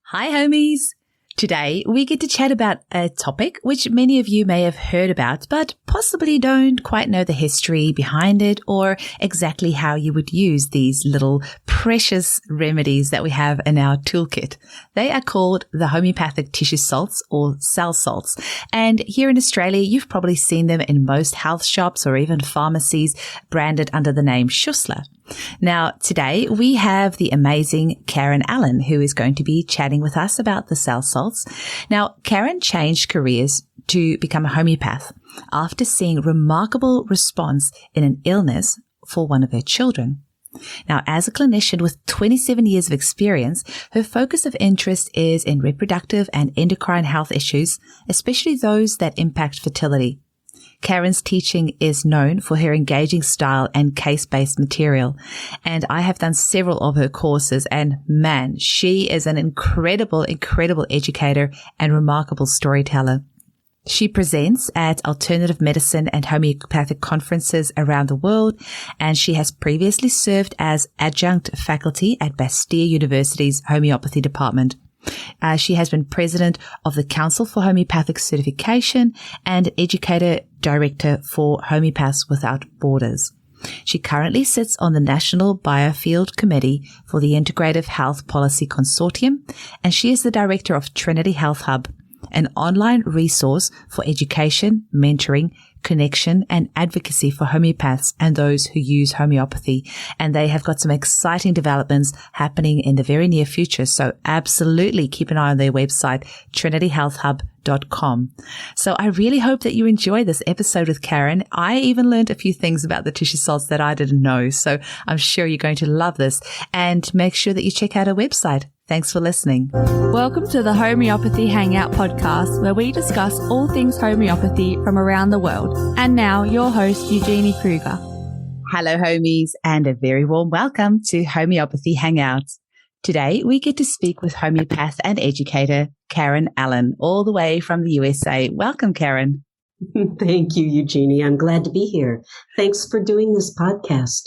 Hi, homies. Today, we get to chat about a topic which many of you may have heard about, but possibly don't quite know the history behind it or exactly how you would use these little precious remedies that we have in our toolkit. They are called the homeopathic tissue salts or cell salts. And here in Australia, you've probably seen them in most health shops or even pharmacies branded under the name Schussler. Now, today we have the amazing Karen Allen, who is going to be chatting with us about the cell salts. Now, Karen changed careers to become a homeopath after seeing remarkable response in an illness for one of her children. Now, as a clinician with 27 years of experience, her focus of interest is in reproductive and endocrine health issues, especially those that impact fertility. Karen's teaching is known for her engaging style and case-based material, and I have done several of her courses, and man, she is an incredible educator and remarkable storyteller. She presents at alternative medicine and homeopathic conferences around the world, and she has previously served as adjunct faculty at Bastyr University's homeopathy department. She has been president of the Council for Homeopathic Certification and educator director for Homeopaths Without Borders. She currently sits on the National Biofield Committee for the Integrative Health Policy Consortium, and she is the director of Trinity Health Hub, an online resource for education, mentoring, connection, and advocacy for homeopaths and those who use homeopathy. And they have got some exciting developments happening in the very near future. So absolutely keep an eye on their website, trinityhealthhub.com. So I really hope that you enjoy this episode with Karen. I even learned a few things about the tissue salts that I didn't know. So I'm sure you're going to love this, and make sure that you check out her website. Thanks for listening. Welcome to the Homeopathy Hangout podcast, where we discuss all things homeopathy from around the world. And now, your host, Eugenie Kruger. Hello, homies, and a very warm welcome to Homeopathy Hangouts. Today, we get to speak with homeopath and educator Karen Allen, all the way from the USA. Welcome, Karen. Thank you, Eugenie. I'm glad to be here. Thanks for doing this podcast.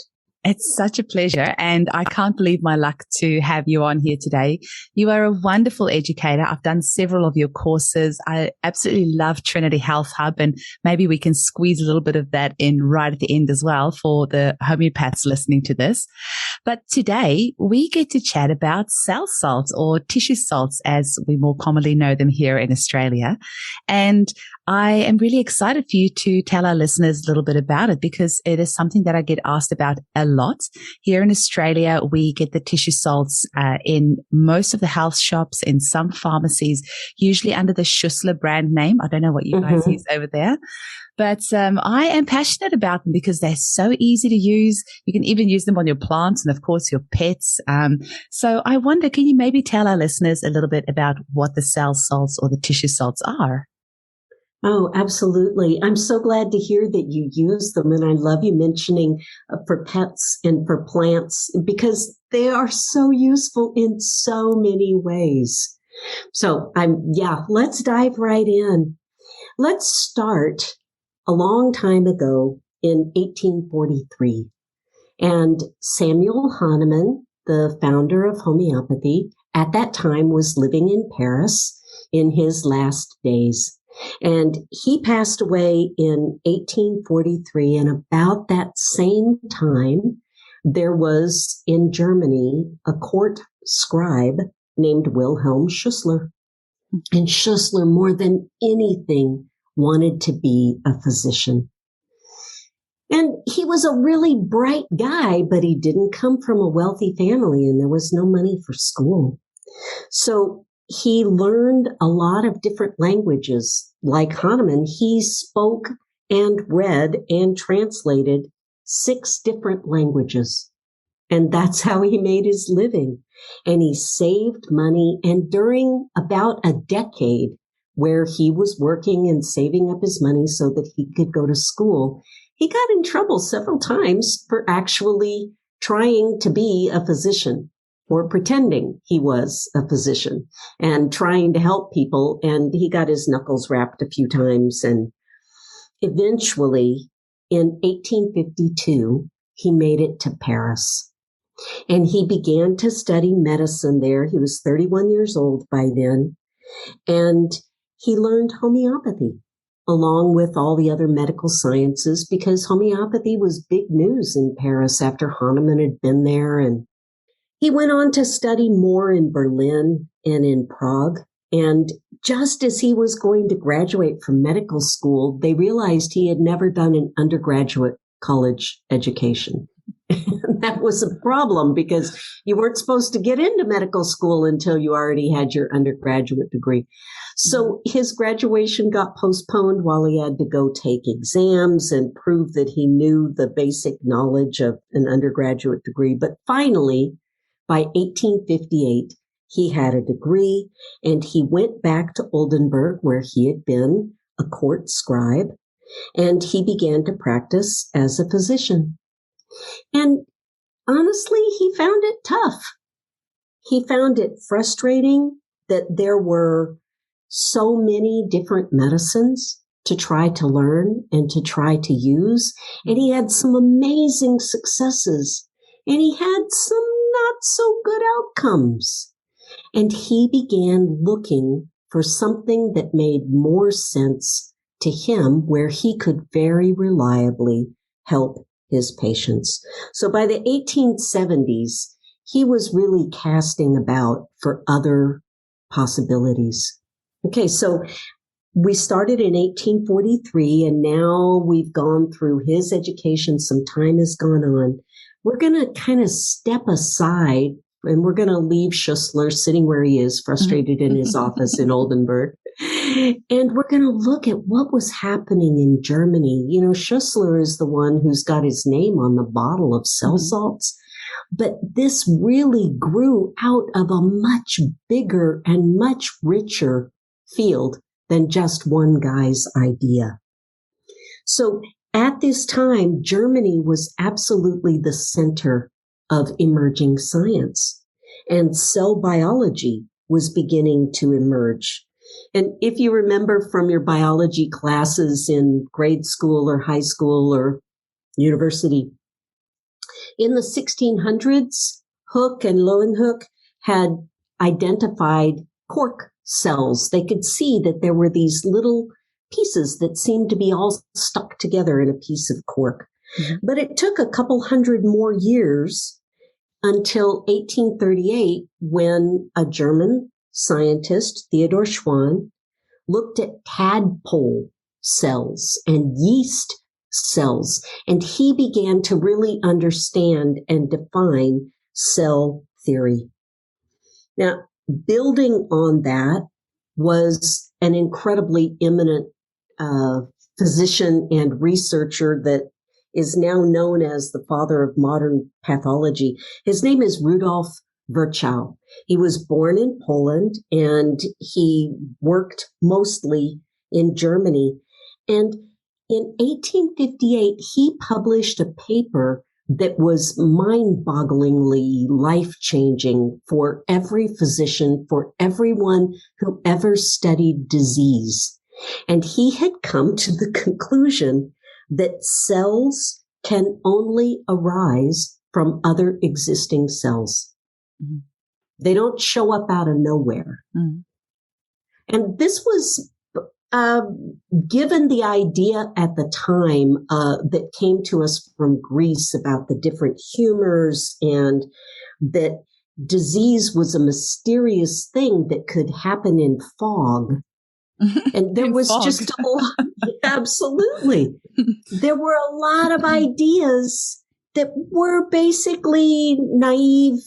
It's such a pleasure, and I can't believe my luck to have you on here today. You are a wonderful educator. I've done several of your courses. I absolutely love Trinity Health Hub, and maybe we can squeeze a little bit of that in right at the end as well for the homeopaths listening to this. But today we get to chat about cell salts, or tissue salts as we more commonly know them here in Australia. And I am really excited for you to tell our listeners a little bit about it, because it is something that I get asked about a lot. Here in Australia, we get the tissue salts in most of the health shops, in some pharmacies, usually under the Schussler brand name. I don't know what you guys use over there. But I am passionate about them because they're so easy to use. You can even use them on your plants and, of course, your pets. So I wonder, can you maybe tell our listeners a little bit about what the cell salts or the tissue salts are? Oh, absolutely. I'm so glad to hear that you use them. And I love you mentioning for pets and for plants, because they are so useful in so many ways. So let's dive right in. Let's start a long time ago in 1843. And Samuel Hahnemann, the founder of homeopathy, at that time was living in Paris in his last days. And he passed away in 1843. And about that same time, there was in Germany a court scribe named Wilhelm Schussler. And Schussler, more than anything, wanted to be a physician. And he was a really bright guy, but he didn't come from a wealthy family, and there was no money for school. So he learned a lot of different languages. Like Hahnemann, he spoke and read and translated 6 different languages. And that's how he made his living. And he saved money. And during about a decade where he was working and saving up his money so that he could go to school, he got in trouble several times for actually trying to be a physician, or pretending he was a physician and trying to help people. And he got his knuckles rapped a few times. And eventually, in 1852, he made it to Paris. And he began to study medicine there. He was 31 years old by then. And he learned homeopathy along with all the other medical sciences because homeopathy was big news in Paris after Hahnemann had been there. And he went on to study more in Berlin and in Prague. And just as he was going to graduate from medical school, they realized he had never done an undergraduate college education. And that was a problem because you weren't supposed to get into medical school until you already had your undergraduate degree. So his graduation got postponed while he had to go take exams and prove that he knew the basic knowledge of an undergraduate degree. But finally, by 1858, he had a degree and he went back to Oldenburg where he had been a court scribe and he began to practice as a physician. And honestly, he found it tough. He found it frustrating that there were so many different medicines to try to learn and to try to use. And he had some amazing successes and he had some not so good outcomes. And he began looking for something that made more sense to him where he could very reliably help his patients. So by the 1870s, he was really casting about for other possibilities. Okay, so we started in 1843 and now we've gone through his education. Some time has gone on. We're going to kind of step aside and we're going to leave Schussler sitting where he is, frustrated in his office in Oldenburg. And we're going to look at what was happening in Germany. You know, Schussler is the one who's got his name on the bottle of cell salts. But this really grew out of a much bigger and much richer field than just one guy's idea. So at this time, Germany was absolutely the center of emerging science, and cell biology was beginning to emerge. And if you remember from your biology classes in grade school or high school or university, in the 1600s, Hooke and Leeuwenhoek had identified cork cells. They could see that there were these little pieces that seemed to be all stuck together in a piece of cork. Mm-hmm. But it took a couple hundred more years until 1838 when a German scientist, Theodor Schwann, looked at tadpole cells and yeast cells, and he began to really understand and define cell theory. Now, building on that was an incredibly eminent physician and researcher that is now known as the father of modern pathology. His name is Rudolf Virchow. He was born in Poland and he worked mostly in Germany. And in 1858, he published a paper that was mind-bogglingly life-changing for every physician, for everyone who ever studied disease. And he had come to the conclusion that cells can only arise from other existing cells. Mm-hmm. They don't show up out of nowhere. Mm-hmm. And this was given the idea at the time that came to us from Greece about the different humors and that disease was a mysterious thing that could happen in fog. And there was fog. Just a lot, absolutely. There were a lot of ideas that were basically naive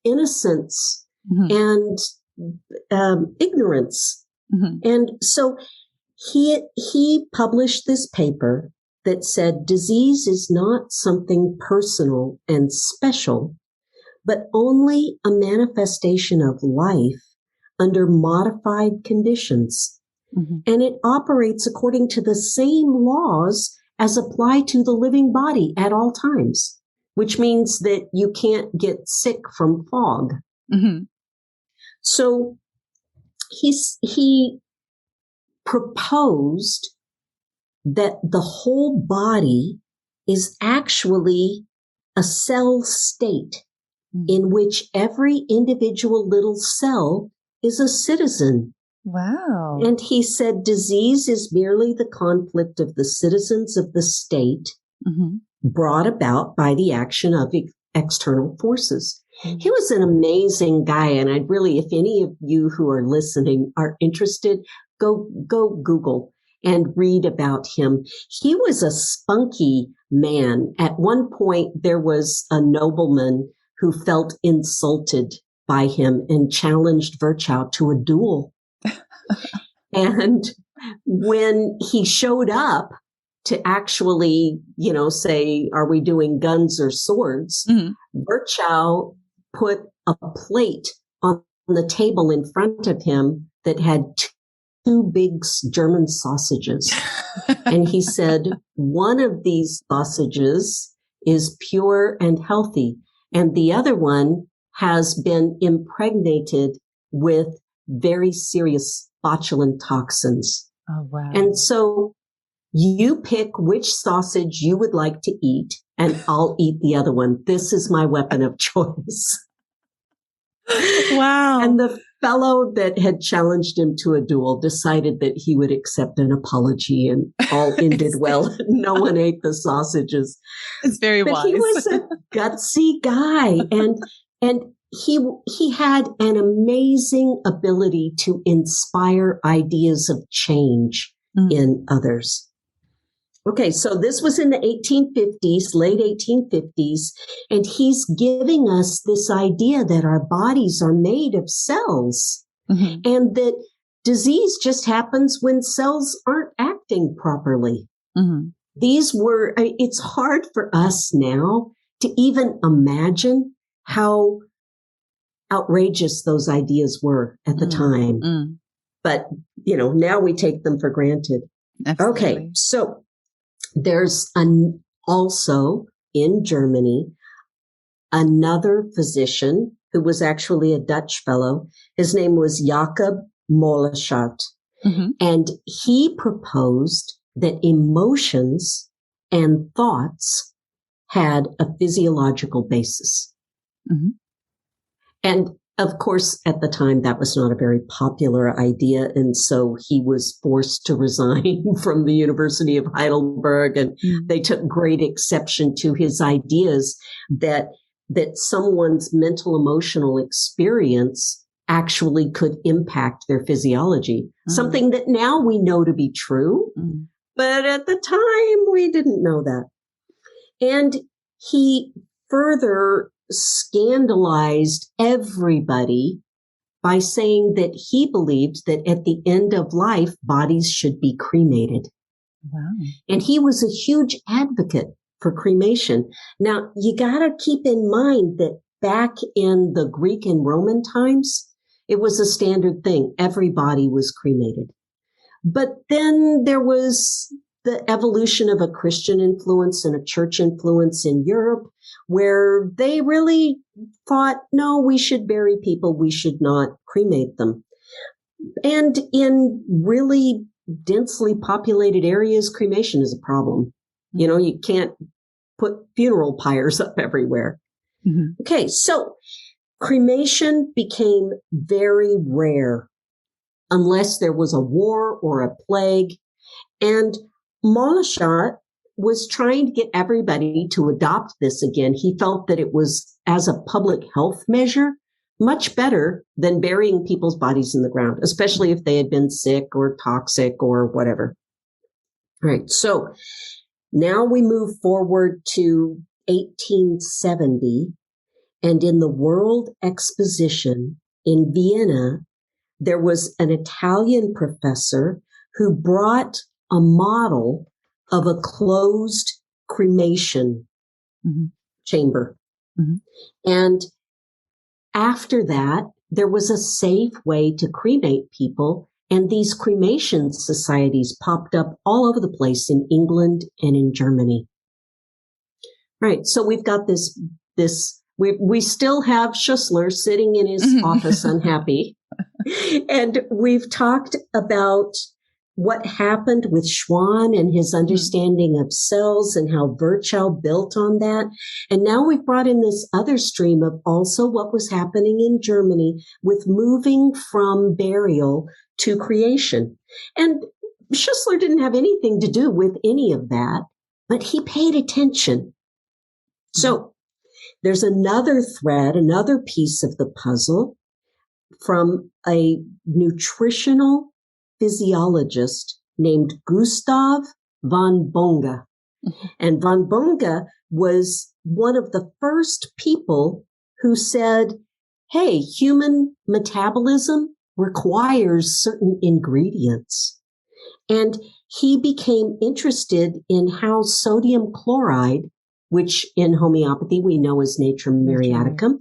innocence and ignorance. Mm-hmm. And so he published this paper that said disease is not something personal and special, but only a manifestation of life under modified conditions. Mm-hmm. And it operates according to the same laws as apply to the living body at all times, which means that you can't get sick from fog. Mm-hmm. So he proposed that the whole body is actually a cell state in which every individual little cell is a citizen. Wow. And he said, disease is merely the conflict of the citizens of the state brought about by the action of external forces. He was an amazing guy. And I'd really, if any of you who are listening are interested, go Google and read about him. He was a spunky man. At one point, there was a nobleman who felt insulted by him and challenged Virchow to a duel. And when he showed up to actually, say, are we doing guns or swords? Virchow put a plate on the table in front of him that had two big German sausages. And he said, one of these sausages is pure and healthy, and the other one has been impregnated with very serious botulinum toxins. Oh, wow. And so you pick which sausage you would like to eat, and I'll eat the other one. This is my weapon of choice. Wow. And the fellow that had challenged him to a duel decided that he would accept an apology, and all ended well. No one ate the sausages. It's very but wise. He was a gutsy guy, and he had an amazing ability to inspire ideas of change in others. Okay, so this was in the 1850s, late 1850s, and he's giving us this idea that our bodies are made of cells and that disease just happens when cells aren't acting properly. It's hard for us now to even imagine how outrageous those ideas were at the time. But, now we take them for granted. Absolutely. Okay, so there's also in Germany, another physician who was actually a Dutch fellow. His name was Jacob Moleschott. And he proposed that emotions and thoughts had a physiological basis. And of course, at the time, that was not a very popular idea. And so he was forced to resign from the University of Heidelberg. And they took great exception to his ideas that someone's mental emotional experience actually could impact their physiology. Something that now we know to be true. But at the time, we didn't know that. And he further scandalized everybody by saying that he believed that at the end of life, bodies should be cremated. Wow. And he was a huge advocate for cremation. Now, you got to keep in mind that back in the Greek and Roman times, it was a standard thing. Everybody was cremated. But then there was the evolution of a Christian influence and a church influence in Europe, where they really thought, no, we should bury people. We should not cremate them. And in really densely populated areas, cremation is a problem. You can't put funeral pyres up everywhere. Okay, so cremation became very rare unless there was a war or a plague. And Moleschott was trying to get everybody to adopt this again. He felt that it was, as a public health measure, much better than burying people's bodies in the ground, especially if they had been sick or toxic or whatever. All right. So now we move forward to 1870. And in the World Exposition in Vienna, there was an Italian professor who brought a model of a closed cremation chamber. And after that, there was a safe way to cremate people. And these cremation societies popped up all over the place in England and in Germany. Right. So we've got this, we still have Schussler sitting in his office unhappy. And we've talked about what happened with Schwann and his understanding of cells and how Virchow built on that. And now we've brought in this other stream of also what was happening in Germany with moving from burial to creation. And Schussler didn't have anything to do with any of that, but he paid attention. So there's another thread, another piece of the puzzle from a nutritional physiologist named Gustav von Bonge. And von Bonge was one of the first people who said, hey, human metabolism requires certain ingredients. And he became interested in how sodium chloride, which in homeopathy we know as Natrum muriaticum,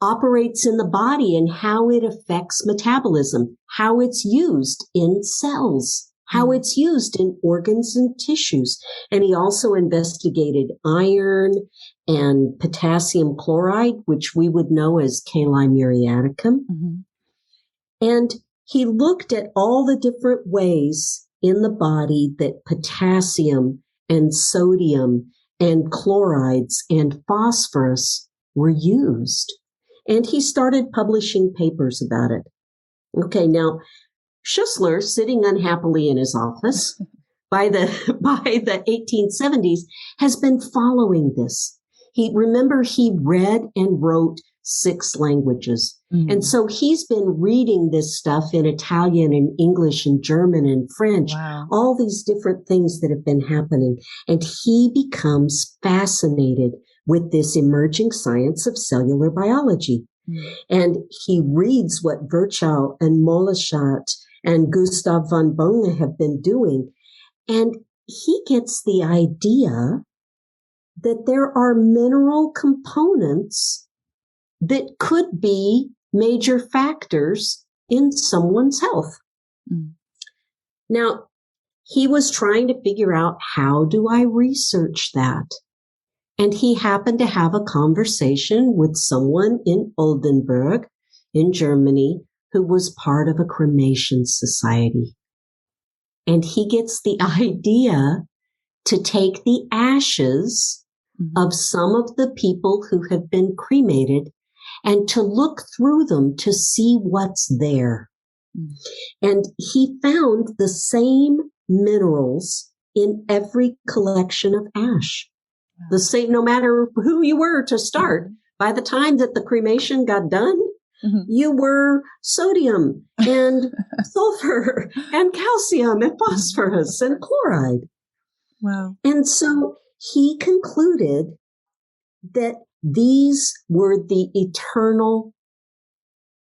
operates in the body and how it affects metabolism, how it's used in cells, how it's used in organs and tissues. And he also investigated iron and potassium chloride, which we would know as Kali muriaticum. And he looked at all the different ways in the body that potassium and sodium and chlorides and phosphorus were used. And he started publishing papers about it. Okay, now Schussler, sitting unhappily in his office by the 1870s, has been following this. He read and wrote 6 languages. And so he's been reading this stuff in Italian and English and German and French, all these different things that have been happening. And he becomes fascinated with this emerging science of cellular biology. And he reads what Virchow and Moleschott and Gustav von Bonge have been doing. And he gets the idea that there are mineral components that could be major factors in someone's health. Now, he was trying to figure out, how do I research that? And he happened to have a conversation with someone in Oldenburg in Germany who was part of a cremation society. And he gets the idea to take the ashes of some of the people who have been cremated and to look through them to see what's there. And he found the same minerals in every collection of ash. The same, no matter who you were to start, by the time that the cremation got done, you were sodium and sulfur and calcium and phosphorus and chloride. Wow. And so he concluded that these were the eternal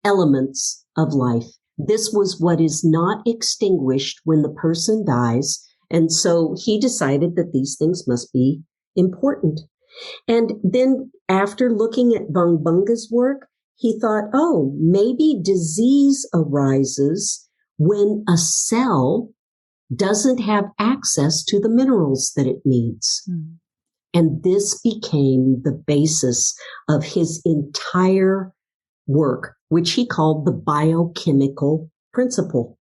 elements of life. This was what is not extinguished when the person dies. And so he decided that these things must be important. And then after looking at von Bunge's work, he thought, oh, maybe disease arises when a cell doesn't have access to the minerals that it needs. And this became the basis of his entire work, which he called the biochemical principle.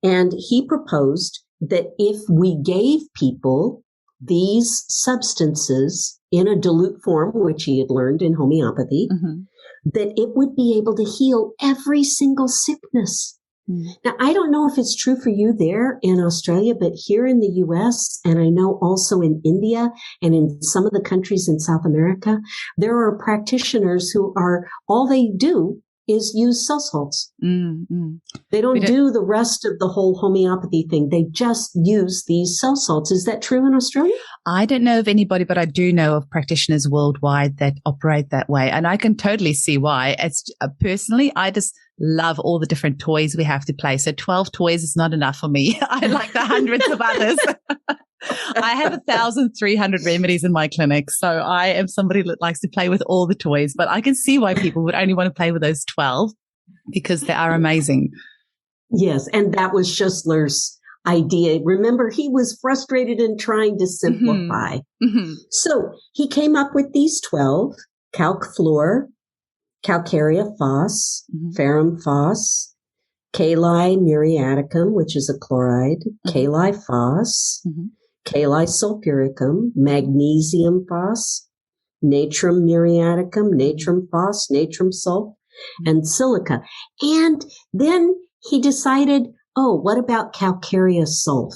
And he proposed that if we gave people these substances in a dilute form, which he had learned in homeopathy, that it would be able to heal every single sickness. Now, I don't know if it's true for you there in Australia, but here in the US, and I know also in India and in some of the countries in South America, there are practitioners who are, all they do is use cell salts. They don't do the rest of the whole homeopathy thing. They just use these cell salts. Is that true in Australia? I don't know of anybody, but I do know of practitioners worldwide that operate that way. And I can totally see why. It's personally, I just love all the different toys we have to play. So 12 toys is not enough for me. I like the hundreds of others. I have 1,300 remedies in my clinic. So I am somebody that likes to play with all the toys, but I can see why people would only want to play with those 12 because they are amazing. Yes. And that was Schussler's idea. Remember, he was frustrated in trying to simplify. So he came up with these 12: calc fluor, calcarea phos, ferrum phos, Kali muriaticum, which is a chloride, Kali phos, Kali sulfuricum, magnesium phos, natrum muriaticum, natrum phos, natrum sulf, and silica. And then he decided, oh, what about calcareous sulf?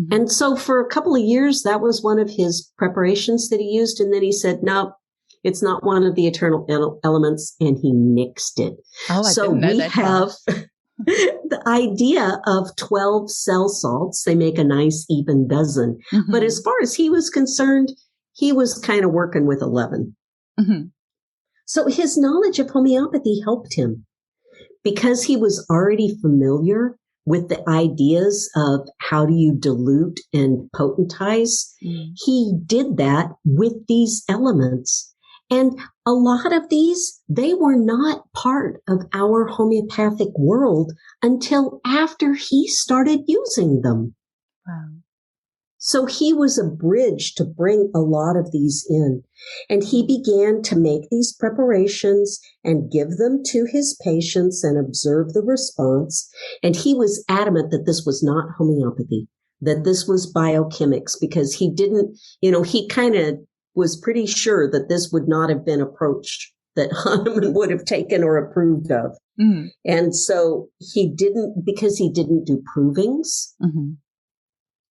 And so for a couple of years, that was one of his preparations that he used. And then he said, no, it's not one of the eternal elements. And he nixed it. Oh, I didn't know that. Have the idea of 12 cell salts. They make a nice even dozen. But as far as he was concerned, he was kind of working with 11. So his knowledge of homeopathy helped him because he was already familiar with the ideas of how do you dilute and potentize. He did that with these elements. And a lot of these, they were not part of our homeopathic world until after he started using them. Wow. So he was a bridge to bring a lot of these in. And he began to make these preparations and give them to his patients and observe the response. And he was adamant that this was not homeopathy, that this was biochemics, because he didn't, he kind of was pretty sure that this would not have been approach that Hahnemann would have taken or approved of. And so he didn't, because he didn't do provings.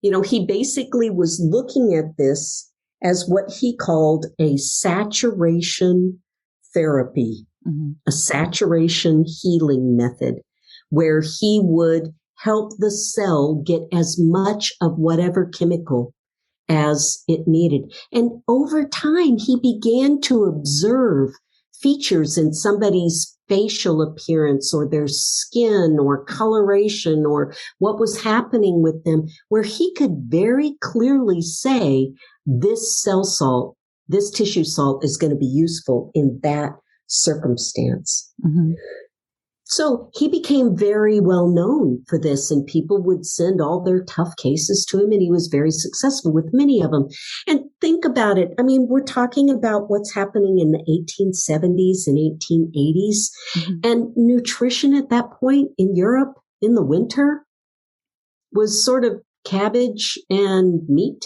He basically was looking at this as what he called a saturation therapy, a saturation healing method, where he would help the cell get as much of whatever chemical as it needed. And over time, he began to observe features in somebody's facial appearance or their skin or coloration or what was happening with them, where he could very clearly say, this cell salt, this tissue salt is going to be useful in that circumstance. So he became very well known for this, and people would send all their tough cases to him, and he was very successful with many of them. And think about it. I mean, we're talking about what's happening in the 1870s and 1880s. And nutrition at that point in Europe in the winter was sort of cabbage and meat.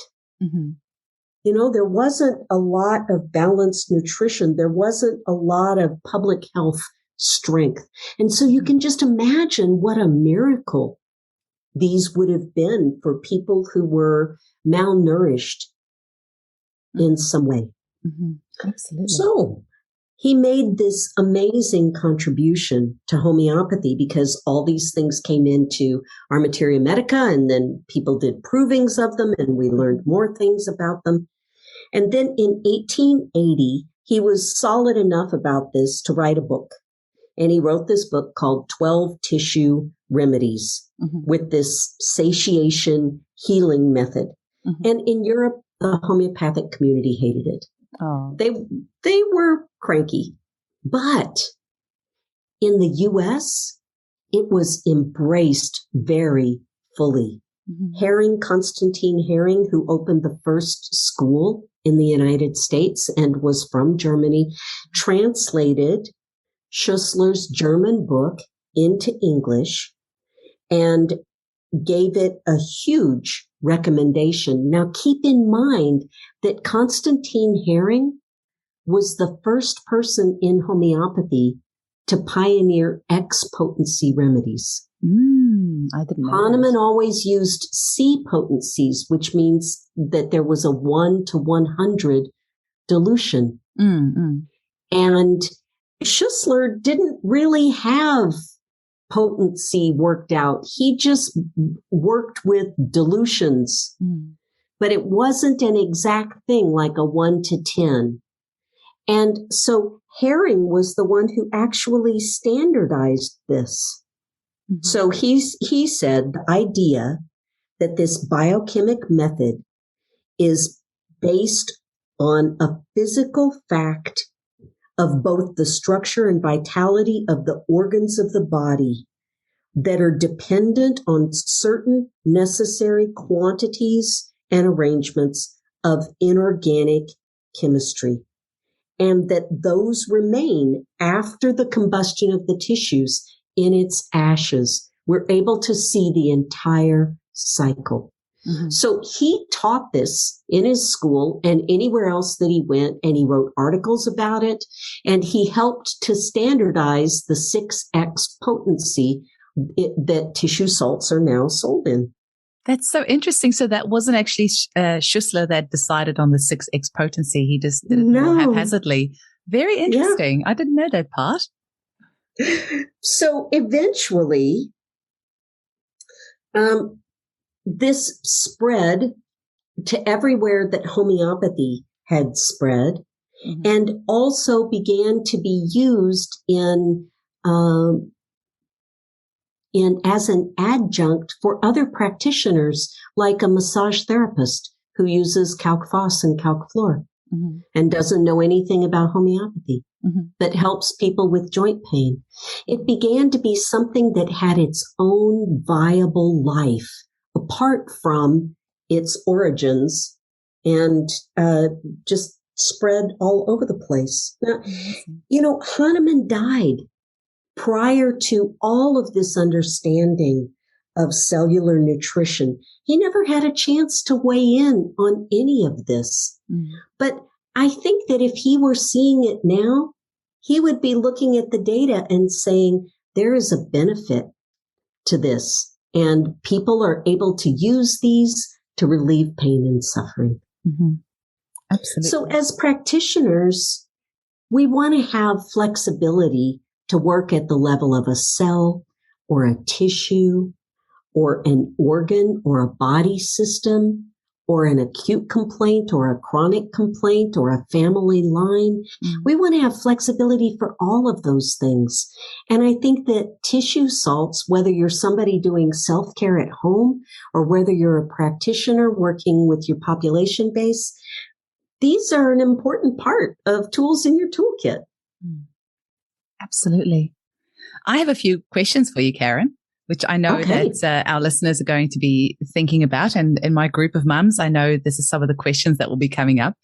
There wasn't a lot of balanced nutrition. There wasn't a lot of public health strength. And so you can just imagine what a miracle these would have been for people who were malnourished in some way. Absolutely. So he made this amazing contribution to homeopathy because all these things came into our materia medica, and then people did provings of them, and we learned more things about them. And then in 1880, he was solid enough about this to write a book. And he wrote this book called 12 Tissue Remedies with this satiation healing method. And in Europe, the homeopathic community hated it. They were cranky. But in the U.S., it was embraced very fully. Constantine Herring, who opened the first school in the United States and was from Germany, translated Schussler's German book into English and gave it a huge recommendation. Now, keep in mind that Constantine Herring was the first person in homeopathy to pioneer X-potency remedies. I didn't know. Hahnemann always used C potencies, which means that there was a 1 to 100 dilution. And Schussler didn't really have potency worked out. He just worked with dilutions, but it wasn't an exact thing like a 1 to 10. And so Herring was the one who actually standardized this. So he said the idea that this biochemic method is based on a physical fact of both the structure and vitality of the organs of the body that are dependent on certain necessary quantities and arrangements of inorganic chemistry, and that those remain after the combustion of the tissues in its ashes We're able to see the entire cycle. Mm-hmm. So he taught this in his school and anywhere else that he went, and he wrote articles about it, and he helped to standardize the 6X potency that tissue salts are now sold in. That's so interesting. So that wasn't actually Schussler that decided on the 6X potency. He just did it more haphazardly. Very interesting. Yeah. I didn't know that part. So eventually, this spread to everywhere that homeopathy had spread, mm-hmm. and also began to be used in as an adjunct for other practitioners, like a massage therapist who uses Calc Phos and Calc Flor, mm-hmm. and doesn't know anything about homeopathy, mm-hmm. but helps people with joint pain. It began to be something that had its own viable life apart from its origins, and just spread all over the place. Now, Hahnemann died prior to all of this understanding of cellular nutrition. He never had a chance to weigh in on any of this. Mm. But I think that if he were seeing it now, he would be looking at the data and saying, there is a benefit to this, and people are able to use these to relieve pain and suffering. Mm-hmm. Absolutely. So as practitioners, we want to have flexibility to work at the level of a cell or a tissue or an organ or a body system or an acute complaint or a chronic complaint or a family line. Mm-hmm. We want to have flexibility for all of those things. And I think that tissue salts, whether you're somebody doing self-care at home or whether you're a practitioner working with your population base, these are an important part of tools in your toolkit. Mm. Absolutely. I have a few questions for you, Karen, which I know that our listeners are going to be thinking about. And in my group of mums, I know this is some of the questions that will be coming up.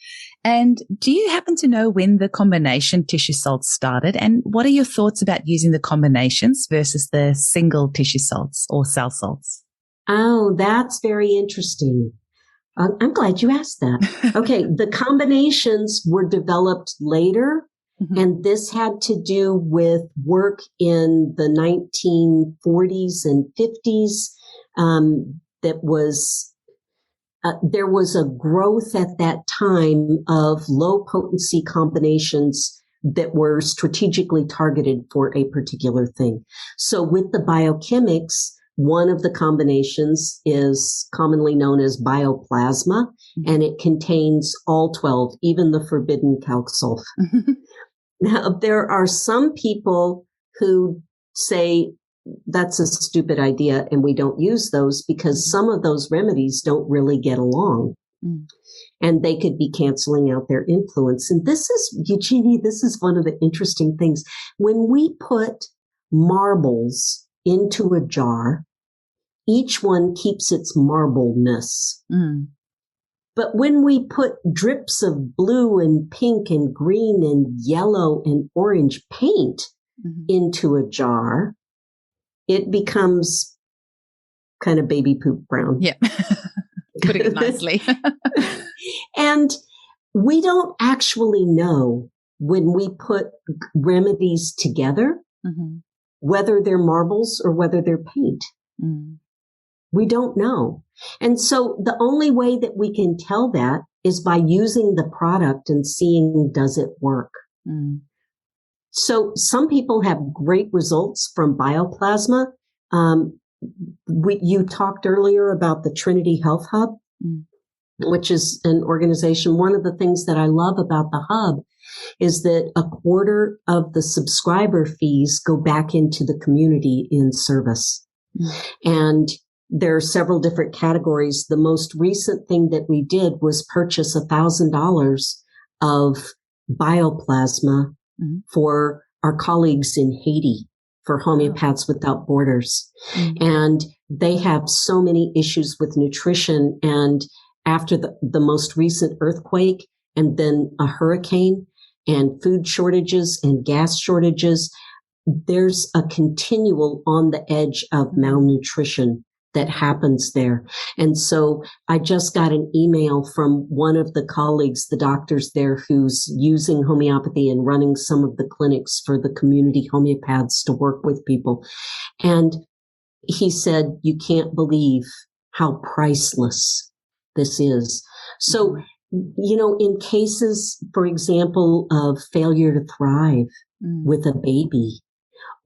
And do you happen to know when the combination tissue salts started? And what are your thoughts about using the combinations versus the single tissue salts or cell salts? Oh, that's very interesting. I'm glad you asked that. Okay, the combinations were developed later. Mm-hmm. And this had to do with work in the 1940s and 50s. There was a growth at that time of low potency combinations that were strategically targeted for a particular thing. So with the biochemics, one of the combinations is commonly known as bioplasma, mm-hmm. and it contains all 12, even the forbidden calc sulf. Now, there are some people who say that's a stupid idea and we don't use those because some of those remedies don't really get along, and they could be canceling out their influence. And this is, Eugenie, this is one of the interesting things. When we put marbles into a jar, each one keeps its marbleness. Mm. But when we put drips of blue and pink and green and yellow and orange paint mm-hmm. into a jar, it becomes kind of baby poop brown. Yeah. Putting it nicely. And we don't actually know when we put remedies together, mm-hmm. whether they're marbles or whether they're paint. Mm. We don't know. And so the only way that we can tell that is by using the product and seeing, does it work? Mm. So some people have great results from bioplasma. You talked earlier about the Trinity Health Hub, which is an organization. One of the things that I love about the hub is that a quarter of the subscriber fees go back into the community in service. And there are several different categories. The most recent thing that we did was purchase $1,000 of bioplasma for our colleagues in Haiti, for Homeopaths Without Borders. And they have so many issues with nutrition. And after the most recent earthquake and then a hurricane and food shortages and gas shortages, there's a continual on the edge of malnutrition that happens there. And so I just got an email from one of the colleagues, the doctors there, who's using homeopathy and running some of the clinics for the community homeopaths to work with people. And he said, you can't believe how priceless this is. So, in cases, for example, of failure to thrive with a baby,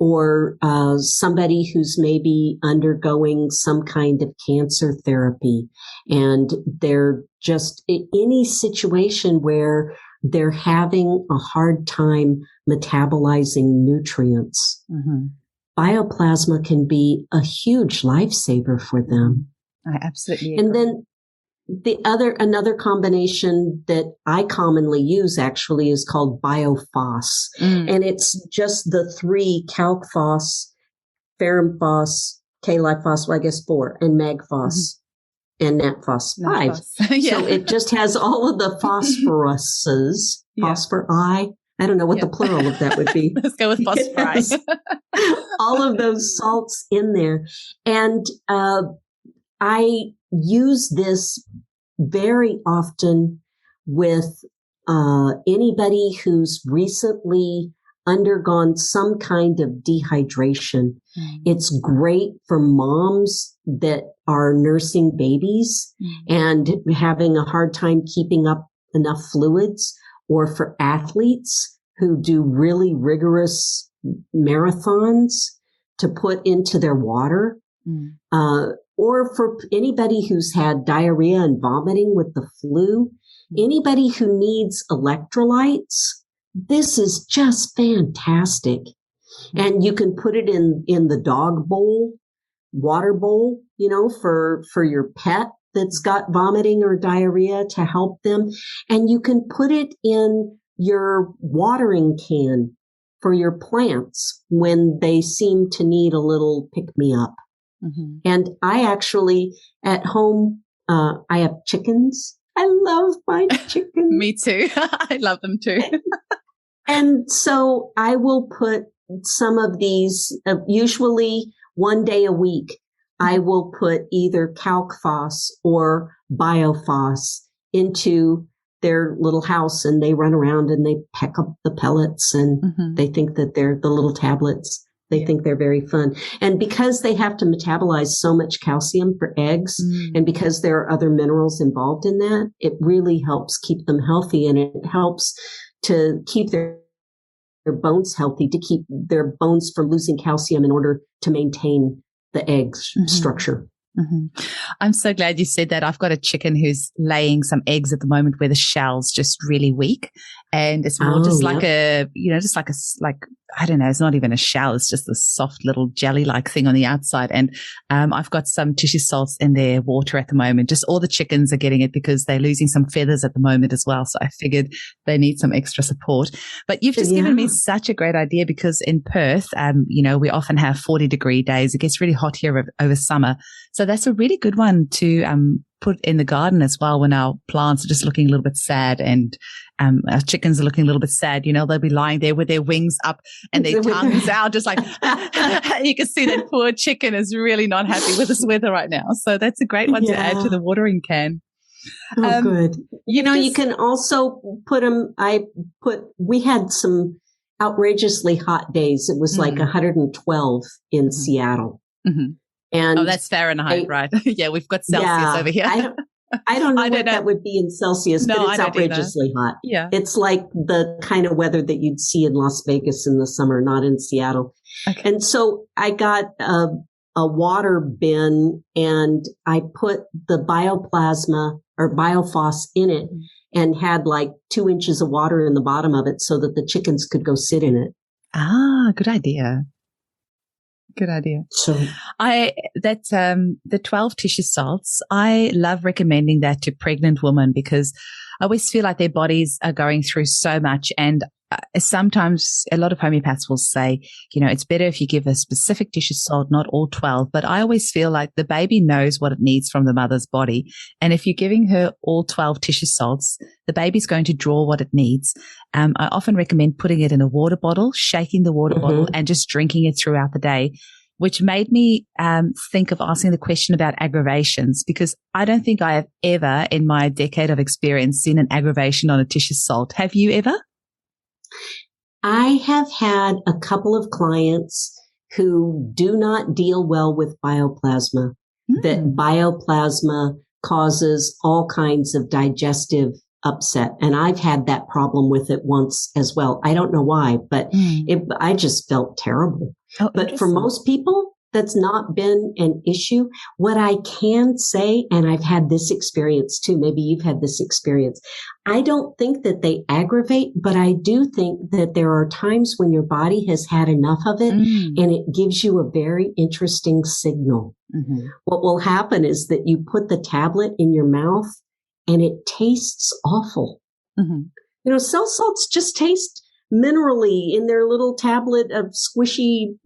or somebody who's maybe undergoing some kind of cancer therapy, and they're just in any situation where they're having a hard time metabolizing nutrients. Bioplasma can be a huge lifesaver for them. I absolutely agree. And then another combination that I commonly use actually is called BioPhos. And it's just the 3 calc phos, ferrum phos, Kali phos, well, I guess 4, and mag phos and nat phos 5. Yeah. So it just has all of the phosphoruses, I don't know what the plural of that would be. Let's go with phosphorus. All of those salts in there. And I use this very often with anybody who's recently undergone some kind of dehydration. It's great for moms that are nursing babies and having a hard time keeping up enough fluids, or for athletes who do really rigorous marathons to put into their water. Or for anybody who's had diarrhea and vomiting with the flu, anybody who needs electrolytes, this is just fantastic. And you can put it in the dog bowl, water bowl, for your pet that's got vomiting or diarrhea to help them. And you can put it in your watering can for your plants when they seem to need a little pick-me-up. And I actually, at home, I have chickens. I love my chickens. Me too. I love them too. And so I will put some of these, usually one day a week, I will put either calc phos or BioPhos into their little house, and they run around and they peck up the pellets, and they think that they're the little tablets. They think they're very fun. And because they have to metabolize so much calcium for eggs, and because there are other minerals involved in that, it really helps keep them healthy, and it helps to keep their bones healthy, to keep their bones from losing calcium in order to maintain the egg structure. I'm so glad you said that. I've got a chicken who's laying some eggs at the moment where the shell's just really weak, and it's more like I don't know, it's not even a shell. It's just a soft little jelly-like thing on the outside. And I've got some tissue salts in their water at the moment. Just all the chickens are getting it because they're losing some feathers at the moment as well. So I figured they need some extra support. But you've just given me such a great idea, because in Perth, we often have 40-degree days. It gets really hot here over summer. So that's a really good one to put in the garden as well when our plants are just looking a little bit sad, and our chickens are looking a little bit sad. They'll be lying there with their wings up and their tongues out, just like you can see that poor chicken is really not happy with this weather right now. So that's a great one to add to the watering can. Good. You can also put them, we had some outrageously hot days. It was like 112 in Seattle. And that's Fahrenheit, right? Yeah, we've got Celsius over here. I don't know what that would be in Celsius, but it's outrageously hot. Yeah. It's like the kind of weather that you'd see in Las Vegas in the summer, not in Seattle. Okay. And so I got a water bin, and I put the bioplasma or BioPhos in it, and had like 2 inches of water in the bottom of it so that the chickens could go sit in it. Ah, good idea. Good idea. So the 12 tissue salts, I love recommending that to pregnant women, because I always feel like their bodies are going through so much, and sometimes a lot of homeopaths will say, it's better if you give a specific tissue salt, not all 12. But I always feel like the baby knows what it needs from the mother's body. And if you're giving her all 12 tissue salts, the baby's going to draw what it needs. I often recommend putting it in a water bottle, shaking the water bottle and just drinking it throughout the day, which made me think of asking the question about aggravations, because I don't think I have ever in my decade of experience seen an aggravation on a tissue salt. Have you ever? I have had a couple of clients who do not deal well with bioplasma, that bioplasma causes all kinds of digestive upset. And I've had that problem with it once as well. I don't know why, but I just felt terrible. Oh, but for most people, that's not been an issue. What I can say, and I've had this experience too, maybe you've had this experience, I don't think that they aggravate, but I do think that there are times when your body has had enough of it and it gives you a very interesting signal. What will happen is that you put the tablet in your mouth and it tastes awful. Cell salts just taste minerally in their little tablet of squishy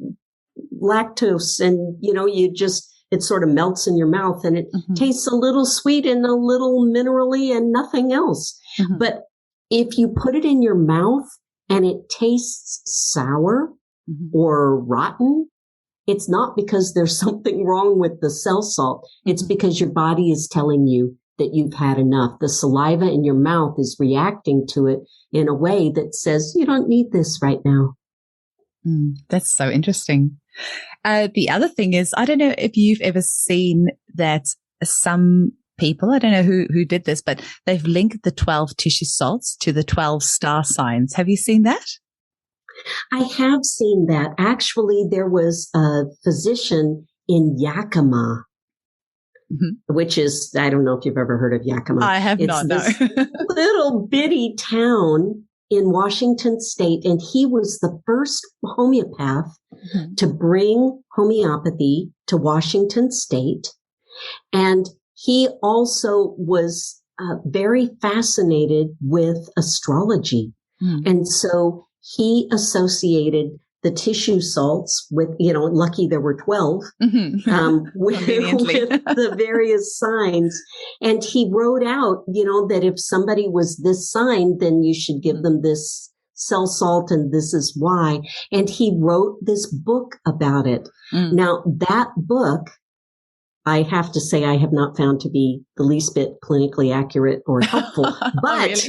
lactose, and it sort of melts in your mouth and it tastes a little sweet and a little minerally and nothing else. But if you put it in your mouth and it tastes sour or rotten, it's not because there's something wrong with the cell salt. It's because your body is telling you that you've had enough. The saliva in your mouth is reacting to it in a way that says, you don't need this right now. That's so interesting. The other thing is, I don't know if you've ever seen that some people, I don't know who did this, but they've linked the 12 tissue salts to the 12 star signs. Have you seen that? I have seen that. Actually, there was a physician in Yakima, which is, I don't know if you've ever heard of Yakima. I have not, no. Little bitty town in Washington State, and he was the first homeopath to bring homeopathy to Washington State. And he also was very fascinated with astrology. And so he associated the tissue salts with, lucky there were 12, with the various signs. And he wrote out, that if somebody was this sign, then you should give them this cell salt and this is why. And he wrote this book about it. Now, that book, I have to say, I have not found to be the least bit clinically accurate or helpful. But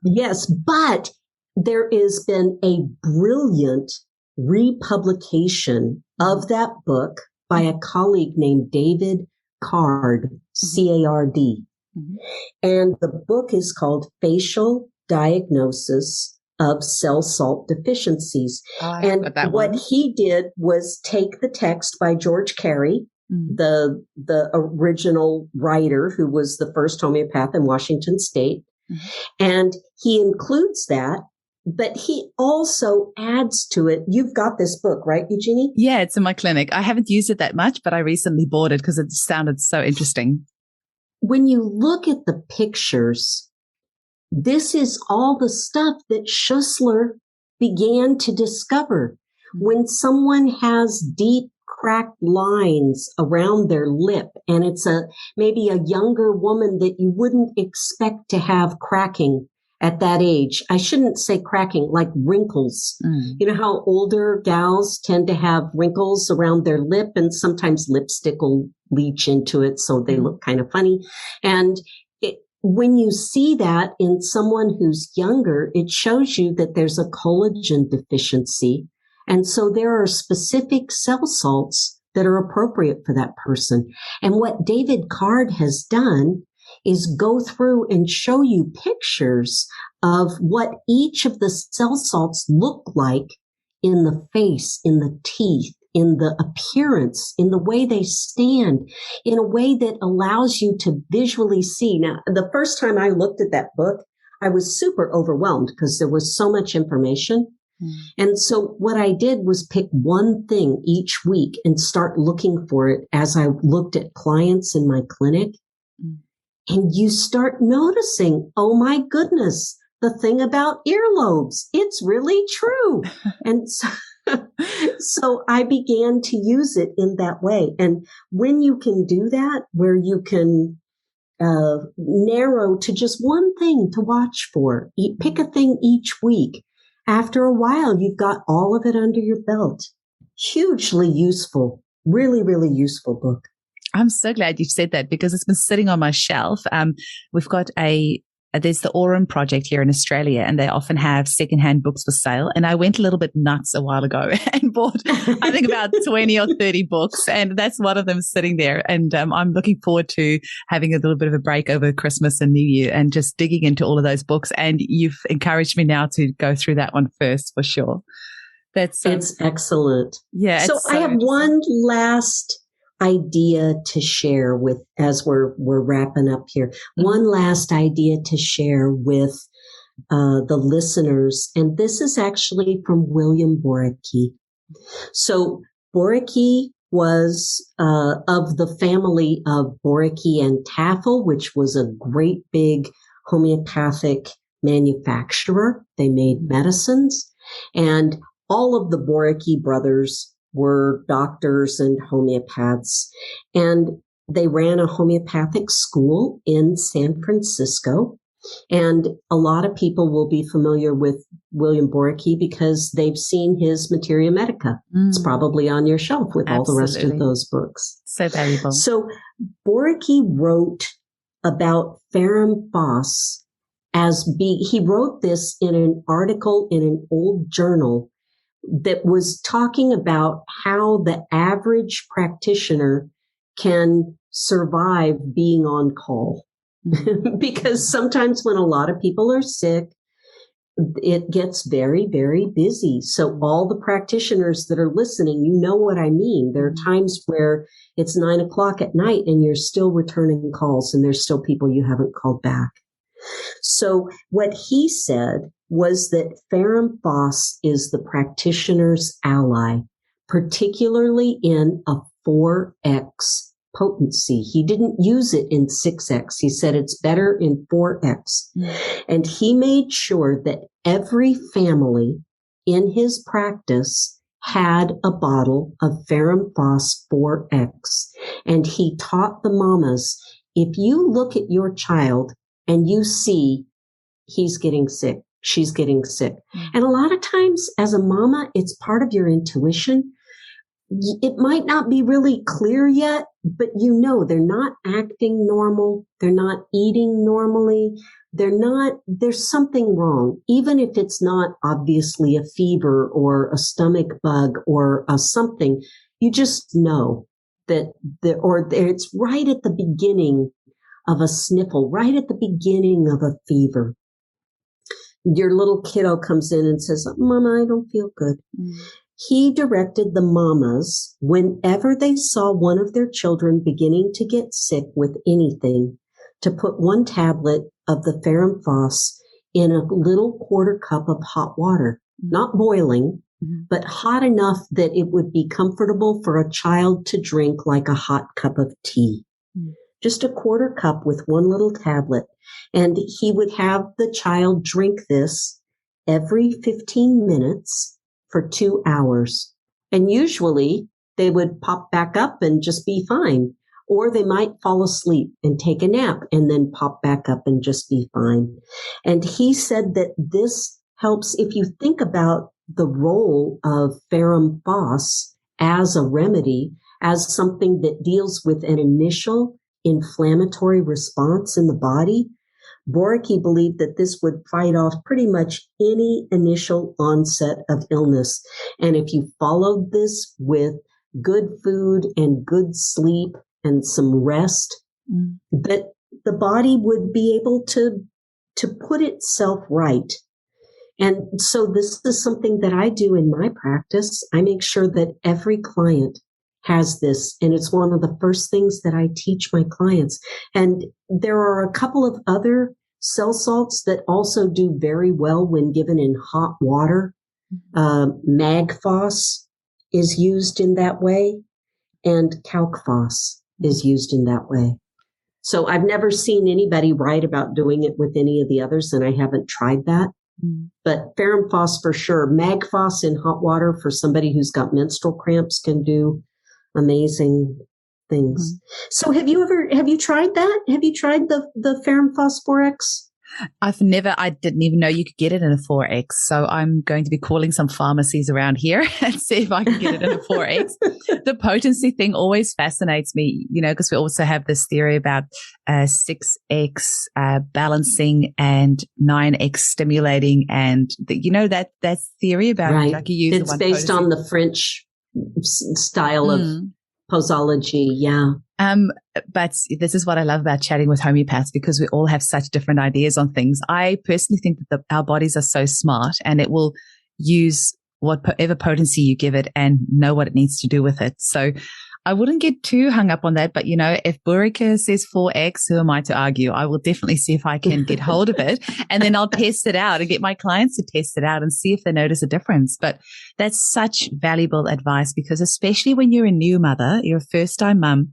yes, but there has been a brilliant republication of that book by a colleague named David Card, C-A-R-D. And the book is called Facial Diagnosis of Cell Salt Deficiencies. And what he did was take the text by George Carey, the original writer who was the first homeopath in Washington State, and he includes that. But he also adds to it. You've got this book, right, Eugenie? Yeah, it's in my clinic. I haven't used it that much, but I recently bought it because it sounded so interesting. When you look at the pictures, this is all the stuff that Schussler began to discover. When someone has deep cracked lines around their lip, and it's maybe a younger woman that you wouldn't expect to have cracking at that age. I shouldn't say cracking, like wrinkles. You know how older gals tend to have wrinkles around their lip, and sometimes lipstick will leach into it, so they look kind of funny. And when you see that in someone who's younger, it shows you that there's a collagen deficiency. And so there are specific cell salts that are appropriate for that person. And what David Card has done is go through and show you pictures of what each of the cell salts look like in the face, in the teeth, in the appearance, in the way they stand, in a way that allows you to visually see. Now, the first time I looked at that book, I was super overwhelmed because there was so much information. And so what I did was pick one thing each week and start looking for it as I looked at clients in my clinic. And you start noticing, oh my goodness, the thing about earlobes. It's really true. And so, so I began to use it in that way. And when you can do that, where you can narrow to just one thing to watch for, pick a thing each week. After a while, you've got all of it under your belt. Hugely useful, really, really useful book. I'm so glad you said that because it's been sitting on my shelf. We've got there's the Aurum Project here in Australia, and they often have secondhand books for sale. And I went a little bit nuts a while ago and bought, I think, about 20 or 30 books. And that's one of them sitting there. And I'm looking forward to having a little bit of a break over Christmas and New Year and just digging into all of those books. And you've encouraged me now to go through that one first for sure. It's excellent. Yeah. So I have one last idea to share with, as we're wrapping up here, one last idea to share with the listeners. And this is actually from William Borucki. So Borucki was of the family of Borucki and Taffel, which was a great big homeopathic manufacturer. They made medicines, and all of the Borucki brothers were doctors and homeopaths, and they ran a homeopathic school in San Francisco. And a lot of people will be familiar with William Borucki because they've seen his Materia Medica. It's probably on your shelf with all the rest of those books. So valuable. So Borucki wrote about ferrum phos he wrote this in an article in an old journal that was talking about how the average practitioner can survive being on call. Because sometimes when a lot of people are sick, it gets very, very busy. So all the practitioners that are listening, you know what I mean. There are times where it's 9 o'clock at night and you're still returning calls and there's still people you haven't called back. So what he said was that ferrum phos is the practitioner's ally, particularly in a 4x potency. He didn't use it in 6x. He said it's better in 4x. And he made sure that every family in his practice had a bottle of ferrum phos 4x. And he taught the mamas, if you look at your child and you see he's getting sick, she's getting sick. And a lot of times as a mama, it's part of your intuition. It might not be really clear yet, but you know they're not acting normal. They're not eating normally. There's something wrong. Even if it's not obviously a fever or a stomach bug or a something, you just know that it's right at the beginning of a sniffle, right at the beginning of a fever. Your little kiddo comes in and says, Mama, I don't feel good. He directed the mamas, whenever they saw one of their children beginning to get sick with anything, to put one tablet of the ferrum phos in a little quarter cup of hot water, not boiling, but hot enough that it would be comfortable for a child to drink like a hot cup of tea. Just a quarter cup with one little tablet. And he would have the child drink this every 15 minutes for 2 hours. And usually they would pop back up and just be fine. Or they might fall asleep and take a nap and then pop back up and just be fine. And he said that this helps, if you think about the role of ferrum phos as a remedy, as something that deals with an initial inflammatory response in the body. Borucki believed that this would fight off pretty much any initial onset of illness. And if you followed this with good food and good sleep and some rest, that the body would be able to put itself right. And so this is something that I do in my practice. I make sure that every client has this, and it's one of the first things that I teach my clients. And there are a couple of other cell salts that also do very well when given in hot water. Magphos is used in that way, and calcphos is used in that way. So I've never seen anybody write about doing it with any of the others, and I haven't tried that. But ferrum phos for sure. Mag phos in hot water for somebody who's got menstrual cramps can do amazing things. So have you tried that? Have you tried the ferrum phosphorex? I didn't even know you could get it in a 4X. So I'm going to be calling some pharmacies around here and see if I can get it in a 4X. The potency thing always fascinates me, because we also have this theory about 6X balancing and 9X stimulating. And that theory about like you use it's based on the French style of posology. Yeah. But this is what I love about chatting with homeopaths, because we all have such different ideas on things. I personally think that our bodies are so smart, and it will use whatever potency you give it and know what it needs to do with it. So I wouldn't get too hung up on that. But, if Burika says 4X, who am I to argue? I will definitely see if I can get hold of it, and then I'll test it out and get my clients to test it out and see if they notice a difference. But that's such valuable advice, because especially when you're a new mother, you're a first-time mum,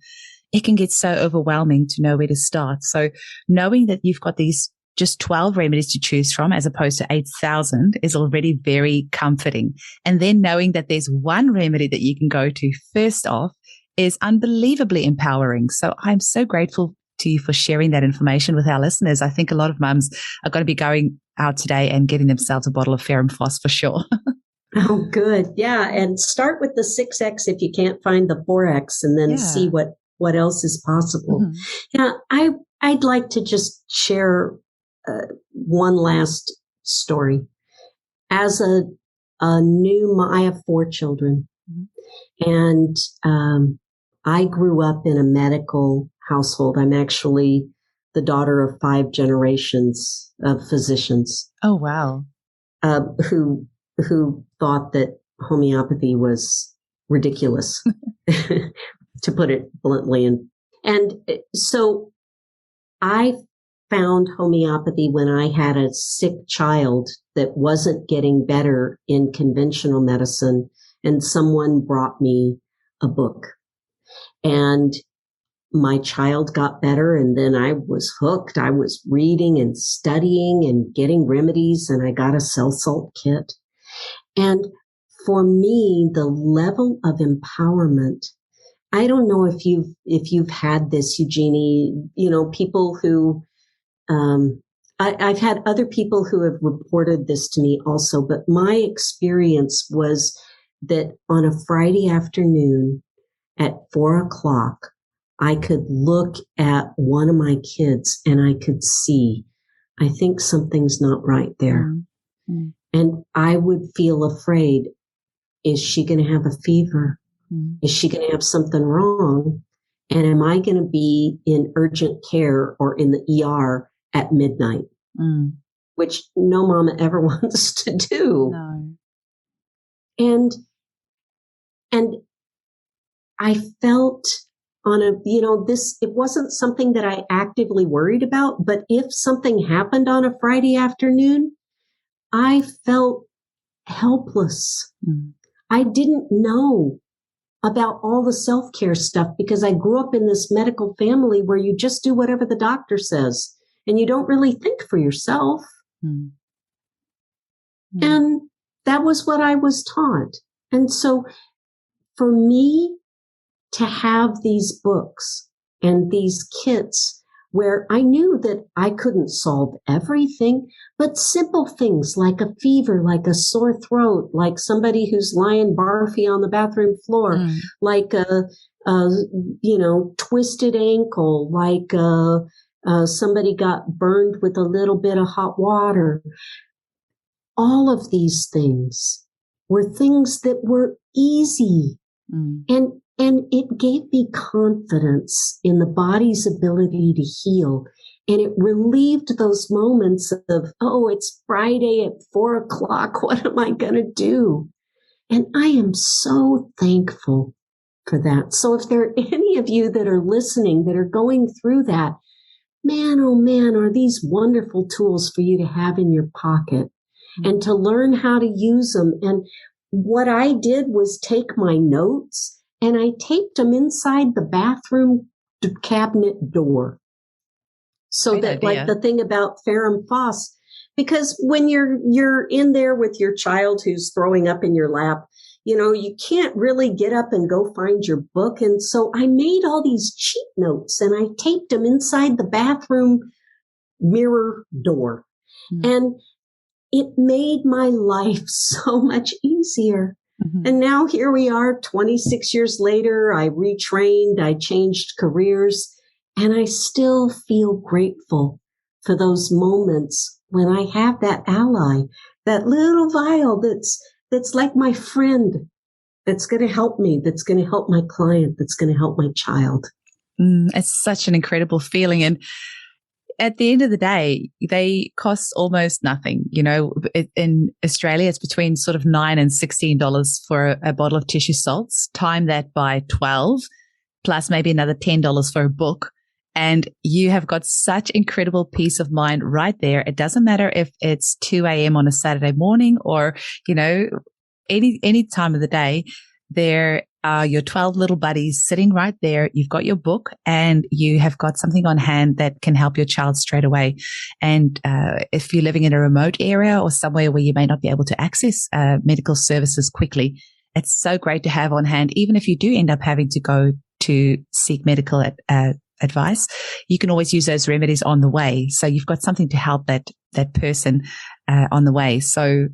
it can get so overwhelming to know where to start. So knowing that you've got these just 12 remedies to choose from as opposed to 8,000 is already very comforting. And then knowing that there's one remedy that you can go to first off is unbelievably empowering. So I'm so grateful to you for sharing that information with our listeners. I think a lot of mums are going to be going out today and getting themselves a bottle of ferrum phos for sure. Oh, good. Yeah. And start with the 6X if you can't find the 4X, and then see what else is possible. Yeah. I'd like to just share one last story. As a new mom, I have 4 children, and I grew up in a medical household. I'm actually the daughter of 5 generations of physicians. Oh, wow. Who thought that homeopathy was ridiculous, to put it bluntly. And so I found homeopathy when I had a sick child that wasn't getting better in conventional medicine, and someone brought me a book. And my child got better, and then I was hooked. I was reading and studying and getting remedies, and I got a cell salt kit. And for me, the level of empowerment, I don't know if you've had this, Eugenie, people who, I've had other people who have reported this to me also, but my experience was that on a Friday afternoon at 4:00, I could look at one of my kids and I could see, I think something's not right there. Mm-hmm. And I would feel afraid. Is she going to have a fever? Mm-hmm. Is she going to have something wrong? And am I going to be in urgent care or in the ER at midnight? Mm. Which no mama ever wants to do. No. And I felt on a, it wasn't something that I actively worried about, but if something happened on a Friday afternoon, I felt helpless. Mm. I didn't know about all the self-care stuff because I grew up in this medical family where you just do whatever the doctor says and you don't really think for yourself. Mm. Mm. And that was what I was taught. And so for me to have these books and these kits where I knew that I couldn't solve everything, but simple things like a fever, like a sore throat, like somebody who's lying barfy on the bathroom floor, like a twisted ankle, like somebody got burned with a little bit of hot water. All of these things were things that were easy. And it gave me confidence in the body's ability to heal. And it relieved those moments of, oh, it's Friday at 4:00. What am I going to do? And I am so thankful for that. So if there are any of you that are listening that are going through that, man, oh man, are these wonderful tools for you to have in your pocket and to learn how to use them. And what I did was take my notes and I taped them inside the bathroom cabinet door. So Great that idea. like the thing about ferrum phos, because when you're in there with your child who's throwing up in your lap, you can't really get up and go find your book. And so I made all these cheat notes and I taped them inside the bathroom mirror door. And it made my life so much easier. And now here we are 26 years later. I retrained, I changed careers, and I still feel grateful for those moments when I have that ally, that little vial that's like my friend, that's going to help me, that's going to help my client, that's going to help my child. It's such an incredible feeling. And at the end of the day, they cost almost nothing. In Australia, it's between sort of $9 and $16 for a bottle of tissue salts. Time that by 12, plus maybe another $10 for a book. And you have got such incredible peace of mind right there. It doesn't matter if it's 2 a.m. on a Saturday morning or, any time of the day. There are your 12 little buddies sitting right there. You've got your book and you have got something on hand that can help your child straight away. And if you're living in a remote area or somewhere where you may not be able to access medical services quickly, it's so great to have on hand. Even if you do end up having to go to seek medical advice, you can always use those remedies on the way. So you've got something to help that person on the way. So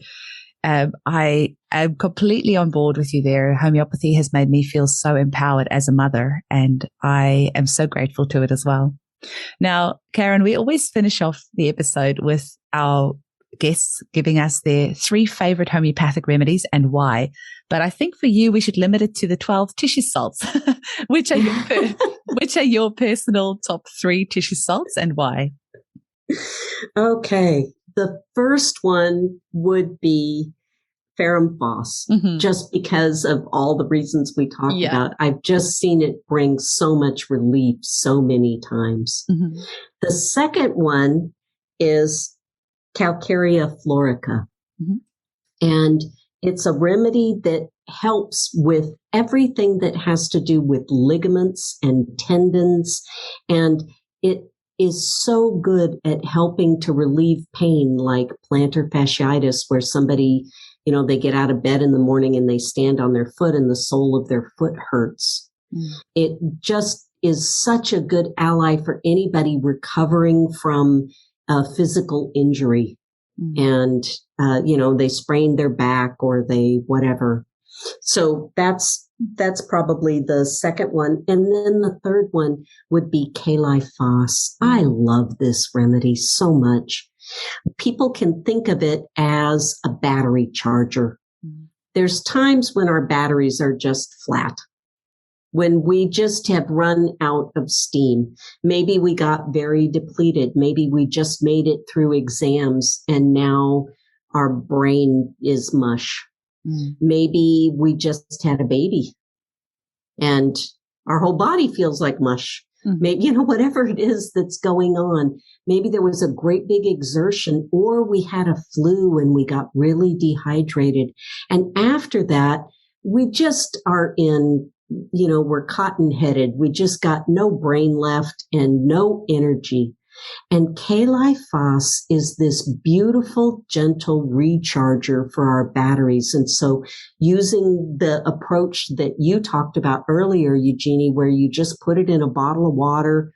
I am completely on board with you there. Homeopathy has made me feel so empowered as a mother, and I am so grateful to it as well. Now, Karen, we always finish off the episode with our guests giving us their 3 favorite homeopathic remedies and why. But I think for you, we should limit it to the 12 tissue salts. which are your personal top 3 tissue salts and why? Okay. The first one would be ferrum phos, just because of all the reasons we talked about. I've just seen it bring so much relief so many times. The second one is Calcarea florica. And it's a remedy that helps with everything that has to do with ligaments and tendons. And it is so good at helping to relieve pain like plantar fasciitis, where somebody, they get out of bed in the morning and they stand on their foot and the sole of their foot hurts. It just is such a good ally for anybody recovering from a physical injury. And, they sprained their back or they whatever. So that's probably the second one. And then the third one would be Kali phos. I love this remedy so much. People can think of it as a battery charger. There's times when our batteries are just flat, when we just have run out of steam. Maybe we got very depleted. Maybe we just made it through exams and now our brain is mush. Maybe we just had a baby and our whole body feels like mush. Maybe, whatever it is that's going on. Maybe there was a great big exertion, or we had a flu and we got really dehydrated. And after that, we just are in, we're cotton-headed. We just got no brain left and no energy. And Kali phos is this beautiful, gentle recharger for our batteries. And so using the approach that you talked about earlier, Eugenie, where you just put it in a bottle of water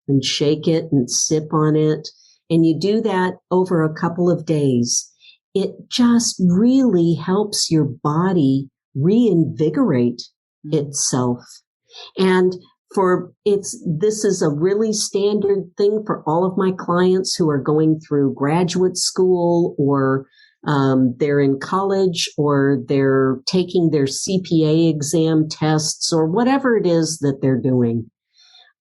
and shake it and sip on it, and you do that over a couple of days, it just really helps your body reinvigorate itself. And this is a really standard thing for all of my clients who are going through graduate school, or they're in college, or they're taking their CPA exam tests, or whatever it is that they're doing.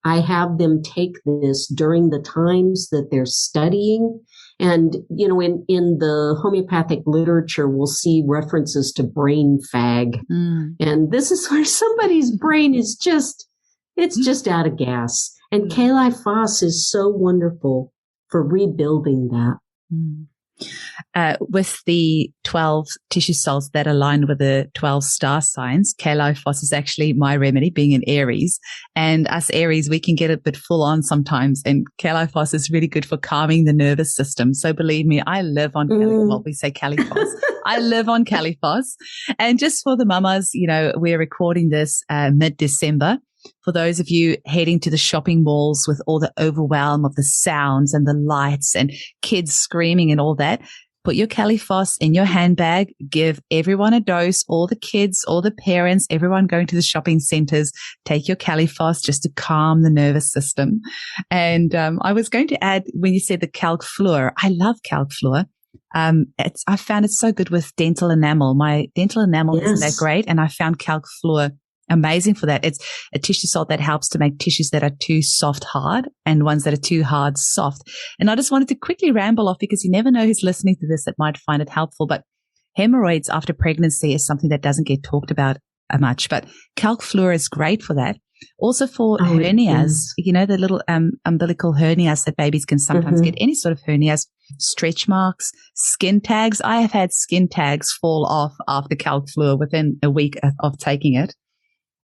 I have them take this during the times that they're studying. And, in the homeopathic literature, we'll see references to brain fag. And this is where somebody's brain is it's just out of gas. And Kali phos is so wonderful for rebuilding that. With the 12 tissue salts that align with the 12 star signs, Califos is actually my remedy, being an Aries. And us Aries, we can get a bit full on sometimes. And Califos is really good for calming the nervous system. So believe me, I live on well, we say Califos. I live on Califos. And just for the mamas, we're recording this mid-December. For those of you heading to the shopping malls with all the overwhelm of the sounds and the lights and kids screaming and all that, put your Califos in your handbag, give everyone a dose, all the kids, all the parents, everyone going to the shopping centers, take your Califos just to calm the nervous system. And I was going to add, when you said the calc fluor, I love calc fluor. I found it so good with dental enamel. My dental enamel isn't that great, and I found calc fluor amazing for that. It's a tissue salt that helps to make tissues that are too soft hard and ones that are too hard soft. And I just wanted to quickly ramble off, because you never know who's listening to this that might find it helpful. But hemorrhoids after pregnancy is something that doesn't get talked about much, but calc fluor is great for that. Also for hernias, the little umbilical hernias that babies can sometimes get, any sort of hernias, stretch marks, skin tags. I have had skin tags fall off after calc fluor within a week of taking it.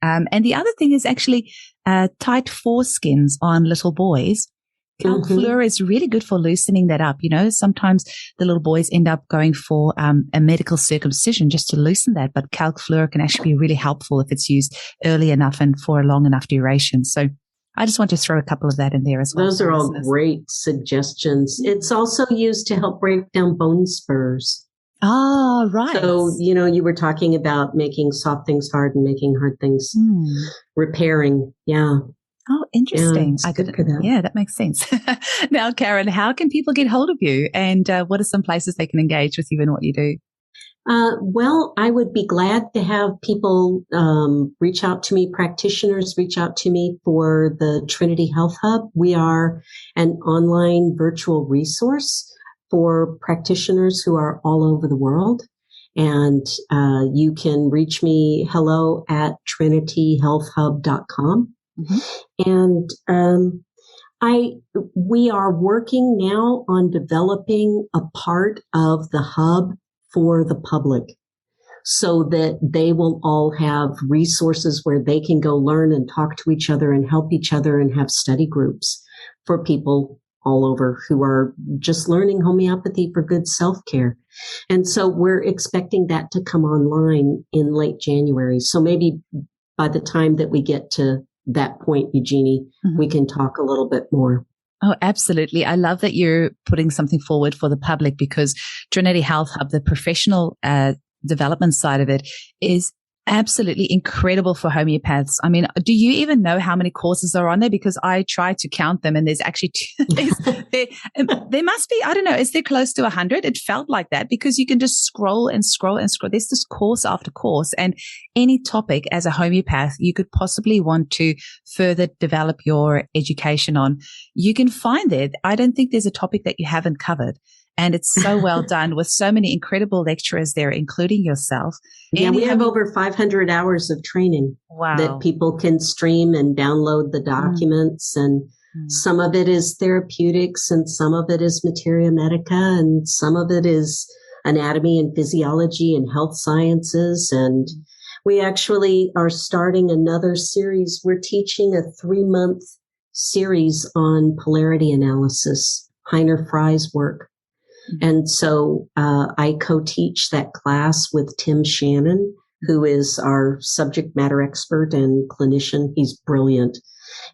And the other thing is actually tight foreskins on little boys. Calc fluor is really good for loosening that up. Sometimes the little boys end up going for a medical circumcision just to loosen that. But calc fluor can actually be really helpful if it's used early enough and for a long enough duration. So I just want to throw a couple of that in there as well. Those are all great suggestions. It's also used to help break down bone spurs. Oh, right. So, you were talking about making soft things hard and making hard things repairing. Yeah. Oh, interesting. Yeah, Yeah, that makes sense. Now, Karen, how can people get hold of you, and what are some places they can engage with you and what you do? Well, I would be glad to have people reach out to me, practitioners reach out to me for the Trinity Health Hub. We are an online virtual resource for practitioners who are all over the world. And you can reach me hello@trinityhealthhub.com. And we are working now on developing a part of the hub for the public, so that they will all have resources where they can go learn and talk to each other and help each other, and have study groups for people all over who are just learning homeopathy for good self-care. And so we're expecting that to come online in late January. So maybe by the time that we get to that point, Eugenie, we can talk a little bit more. Oh, absolutely. I love that you're putting something forward for the public, because Trinity Health Hub, the professional development side of it, is absolutely incredible for homeopaths. I mean, do you even know how many courses are on there? Because I tried to count them, and there's actually there must be, I don't know, is there close to 100? It felt like that, because you can just scroll and scroll and scroll. There's just course after course, and any topic as a homeopath you could possibly want to further develop your education on, you can find there. I don't think there's a topic that you haven't covered. And it's so well done, with so many incredible lecturers there, including yourself. Yeah, we have over 500 hours of training that people can stream and download the documents. And some of it is therapeutics, and some of it is materia medica, and some of it is anatomy and physiology and health sciences. And we actually are starting another series. We're teaching a 3-month series on polarity analysis, Heiner Fry's work. And so I co-teach that class with Tim Shannon, who is our subject matter expert and clinician. He's brilliant.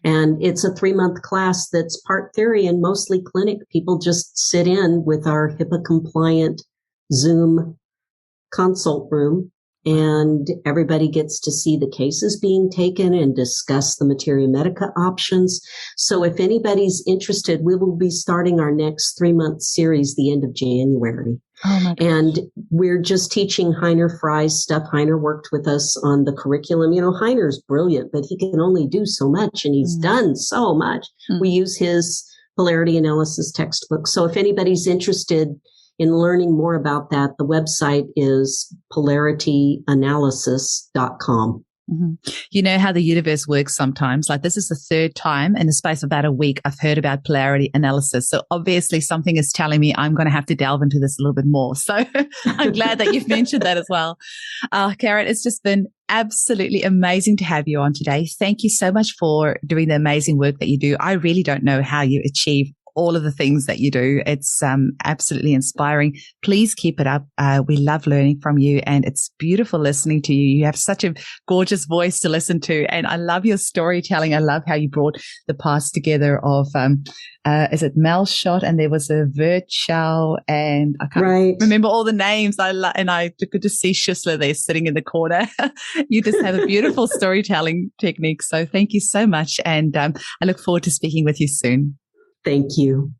And it's a 3-month class that's part theory and mostly clinic. People just sit in with our HIPAA-compliant Zoom consult room, and everybody gets to see the cases being taken and discuss the materia medica options. So if anybody's interested, we will be starting our next 3-month series the end of January. Oh my gosh. And we're just teaching Heiner Fry's stuff. Heiner worked with us on the curriculum. Heiner's brilliant, but he can only do so much, and he's done so much. We use his polarity analysis textbook. So if anybody's interested in learning more about that, the website is polarityanalysis.com. You know how the universe works sometimes. Like this is the third time in the space of about a week I've heard about polarity analysis. So obviously something is telling me I'm going to have to delve into this a little bit more. So I'm glad that you've mentioned that as well. Karen, it's just been absolutely amazing to have you on today. Thank you so much for doing the amazing work that you do. I really don't know how you achieve all of the things that you do. It's absolutely inspiring. Please keep it up. We love learning from you, and it's beautiful listening to you. You have such a gorgeous voice to listen to, and I love your storytelling. I love how you brought the parts together of, is it Mel Shot, and there was a Virchow, and I can't remember all the names. And I could just see Schussler there sitting in the corner. You just have a beautiful storytelling technique. So thank you so much, and I look forward to speaking with you soon. Thank you.